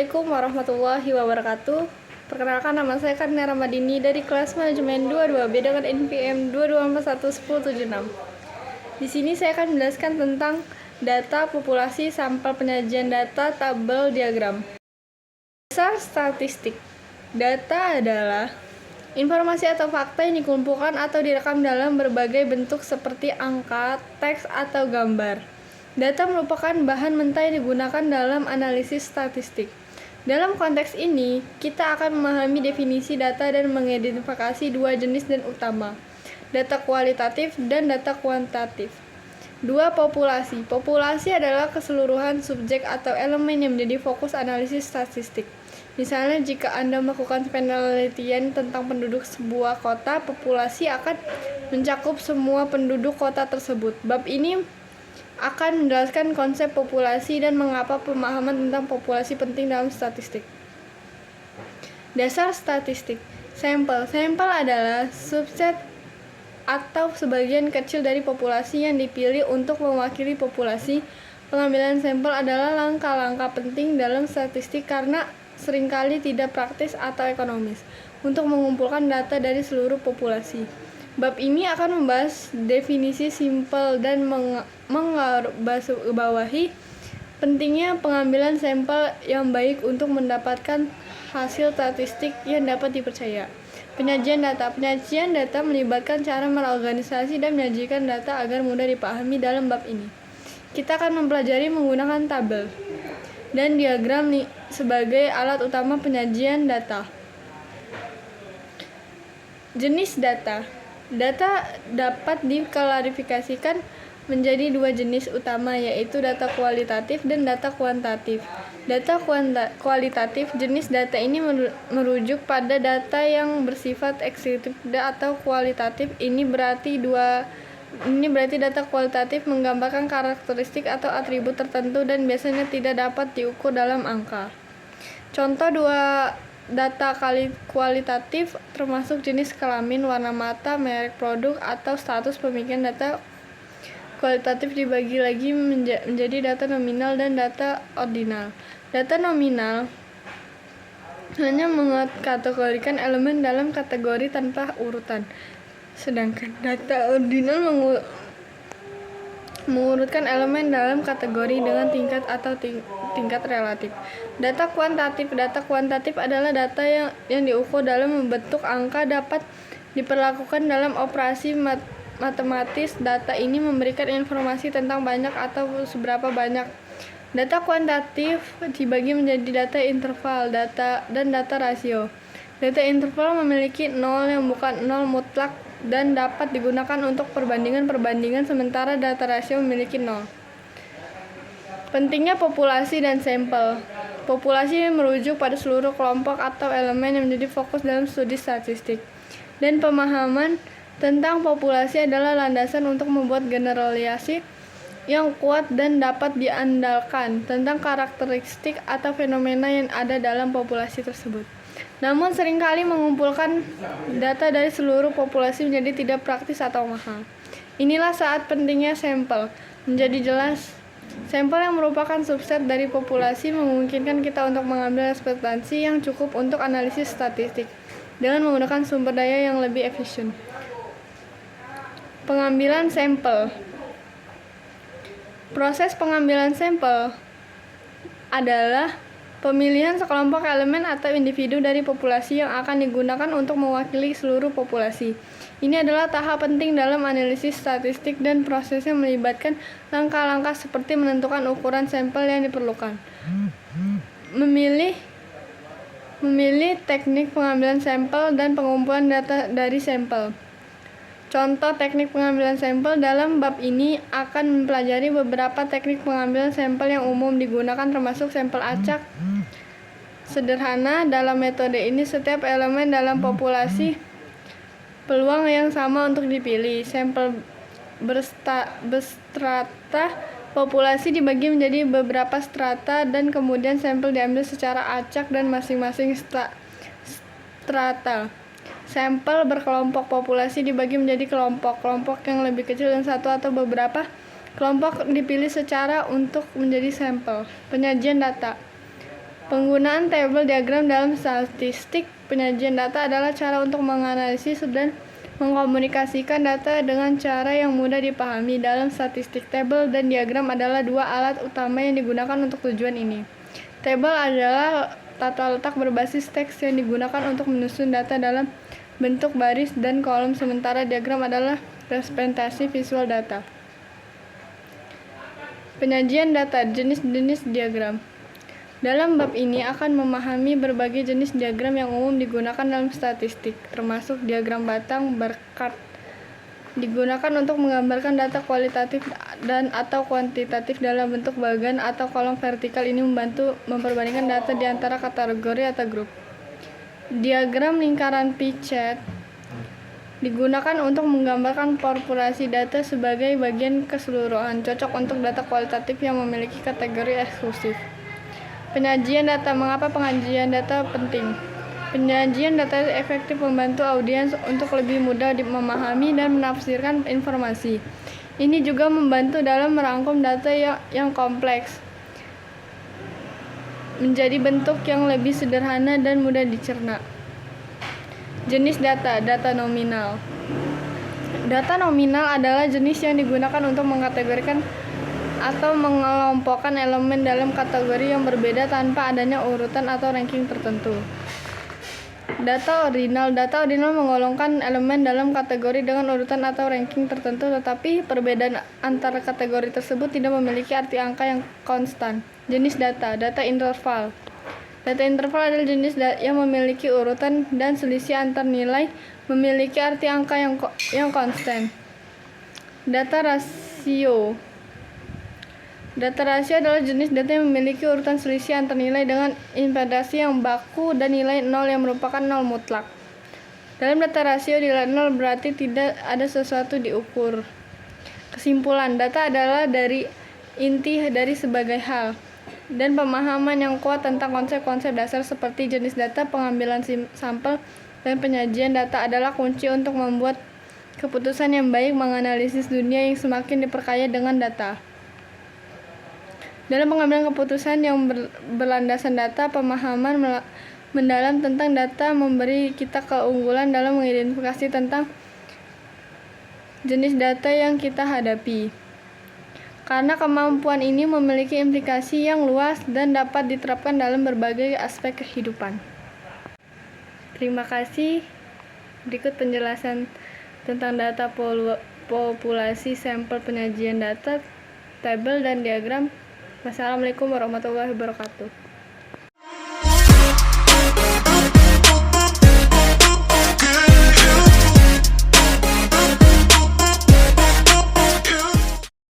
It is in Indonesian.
Assalamualaikum warahmatullahi wabarakatuh. Perkenalkan, nama saya Karina Ramadini dari kelas manajemen 22B dengan NPM 22411076. Di sini saya akan menjelaskan tentang data populasi, sampel penyajian data, tabel, diagram. Dasar statistik. Data adalah informasi atau fakta yang dikumpulkan atau direkam dalam berbagai bentuk seperti angka, teks, atau gambar. Data merupakan bahan mentah yang digunakan dalam analisis statistik. Dalam konteks ini, kita akan memahami definisi data dan mengidentifikasi dua jenis dan utama, data kualitatif dan data kuantitatif. 2. Populasi. Populasi adalah keseluruhan subjek atau elemen yang menjadi fokus analisis statistik. Misalnya, jika Anda melakukan penelitian tentang penduduk sebuah kota, populasi akan mencakup semua penduduk kota tersebut. Bab ini akan menjelaskan konsep populasi dan mengapa pemahaman tentang populasi penting dalam statistik. Dasar statistik. Sampel. Sampel adalah subset atau sebagian kecil dari populasi yang dipilih untuk mewakili populasi. Pengambilan sampel adalah langkah-langkah penting dalam statistik karena seringkali tidak praktis atau ekonomis untuk mengumpulkan data dari seluruh populasi. Bab ini akan membahas definisi simpel dan menggarisbawahi pentingnya pengambilan sampel yang baik untuk mendapatkan hasil statistik yang dapat dipercaya. Penyajian data. Penyajian data melibatkan cara mengorganisasi dan menyajikan data agar mudah dipahami. Dalam bab ini, kita akan mempelajari menggunakan tabel dan diagram sebagai alat utama penyajian data. Jenis data. Data dapat diklasifikasikan menjadi dua jenis utama, yaitu data kualitatif dan data kuantitatif. Data kualitatif, jenis data ini merujuk pada data yang bersifat eksekutif atau kualitatif. Ini berarti data kualitatif menggambarkan karakteristik atau atribut tertentu dan biasanya tidak dapat diukur dalam angka. Contoh data kualitatif termasuk jenis kelamin, warna mata, merek produk, atau status pemilikan. Data kualitatif dibagi lagi menjadi data nominal dan data ordinal. Data nominal hanya mengkategorikan elemen dalam kategori tanpa urutan, sedangkan data ordinal mengurutkan elemen dalam kategori dengan tingkat atau tingkat relatif. Data kuantitatif. Data kuantitatif adalah data yang diukur dalam membentuk angka, dapat diperlakukan dalam operasi matematis. Data ini memberikan informasi tentang banyak atau seberapa banyak. Data kuantitatif dibagi menjadi data interval, dan data rasio. Data interval memiliki nol yang bukan nol mutlak dan dapat digunakan untuk perbandingan, sementara data rasio memiliki nol. Pentingnya populasi dan sampel. Populasi merujuk pada seluruh kelompok atau elemen yang menjadi fokus dalam studi statistik. Dan pemahaman tentang populasi adalah landasan untuk membuat generalisasi yang kuat dan dapat diandalkan tentang karakteristik atau fenomena yang ada dalam populasi tersebut. Namun seringkali mengumpulkan data dari seluruh populasi menjadi tidak praktis atau mahal. Inilah saat pentingnya sampel menjadi jelas. Sampel yang merupakan subset dari populasi memungkinkan kita untuk mengambil ekspektasi yang cukup untuk analisis statistik dengan menggunakan sumber daya yang lebih efisien. Pengambilan sampel. Proses pengambilan sampel adalah pemilihan sekelompok elemen atau individu dari populasi yang akan digunakan untuk mewakili seluruh populasi. Ini adalah tahap penting dalam analisis statistik dan prosesnya melibatkan langkah-langkah seperti menentukan ukuran sampel yang diperlukan, memilih teknik pengambilan sampel, dan pengumpulan data dari sampel. Contoh teknik pengambilan sampel. Dalam bab ini akan mempelajari beberapa teknik pengambilan sampel yang umum digunakan, termasuk sampel acak sederhana. Dalam metode ini, setiap elemen dalam populasi peluang yang sama untuk dipilih. Sampel berstrata. Populasi dibagi menjadi beberapa strata dan kemudian sampel diambil secara acak dan masing-masing strata. Sampel berkelompok. Populasi dibagi menjadi kelompok yang lebih kecil dan satu atau beberapa kelompok dipilih secara untuk menjadi sampel. Penyajian data. Penggunaan tabel diagram dalam statistik penyajian data adalah cara untuk menganalisis dan mengkomunikasikan data dengan cara yang mudah dipahami. Dalam statistik, tabel dan diagram adalah dua alat utama yang digunakan untuk tujuan ini. Tabel adalah tata letak berbasis teks yang digunakan untuk menyusun data dalam bentuk baris dan kolom, sementara diagram adalah representasi visual data. Penyajian data, jenis-jenis diagram. Dalam bab ini akan memahami berbagai jenis diagram yang umum digunakan dalam statistik, termasuk diagram batang berkat. Digunakan untuk menggambarkan data kualitatif dan atau kuantitatif dalam bentuk bagan atau kolom vertikal. Ini membantu memperbandingkan data di antara kategori atau grup. Diagram lingkaran pichet digunakan untuk menggambarkan populasi data sebagai bagian keseluruhan, cocok untuk data kualitatif yang memiliki kategori eksklusif. Penyajian data. Mengapa penyajian data penting? Penyajian data efektif membantu audiens untuk lebih mudah memahami dan menafsirkan informasi. Ini juga membantu dalam merangkum data yang kompleks menjadi bentuk yang lebih sederhana dan mudah dicerna. Jenis data. Data nominal. Data nominal adalah jenis yang digunakan untuk mengkategorikan atau mengelompokkan elemen dalam kategori yang berbeda tanpa adanya urutan atau ranking tertentu. Data ordinal. Data ordinal menggolongkan elemen dalam kategori dengan urutan atau ranking tertentu, tetapi perbedaan antara kategori tersebut tidak memiliki arti angka yang konstan. Jenis data. Data interval. Data interval adalah jenis yang memiliki urutan dan selisih antar nilai memiliki arti angka yang konstan. Data rasio. Data rasio adalah jenis data yang memiliki urutan selisih antar nilai dengan impedans yang baku dan nilai 0 yang merupakan 0 mutlak. Dalam data rasio, nilai 0 berarti tidak ada sesuatu diukur. Kesimpulan, data adalah inti dari sebagai hal, dan pemahaman yang kuat tentang konsep-konsep dasar seperti jenis data, pengambilan sampel, dan penyajian data adalah kunci untuk membuat keputusan yang baik menganalisis dunia yang semakin diperkaya dengan data. Dalam pengambilan keputusan yang berlandasan data, pemahaman mendalam tentang data memberi kita keunggulan dalam mengidentifikasi tentang jenis data yang kita hadapi. Karena kemampuan ini memiliki implikasi yang luas dan dapat diterapkan dalam berbagai aspek kehidupan. Terima kasih. Berikut penjelasan tentang data populasi, sampel penyajian data, tabel, dan diagram. Wassalamualaikum warahmatullahi wabarakatuh.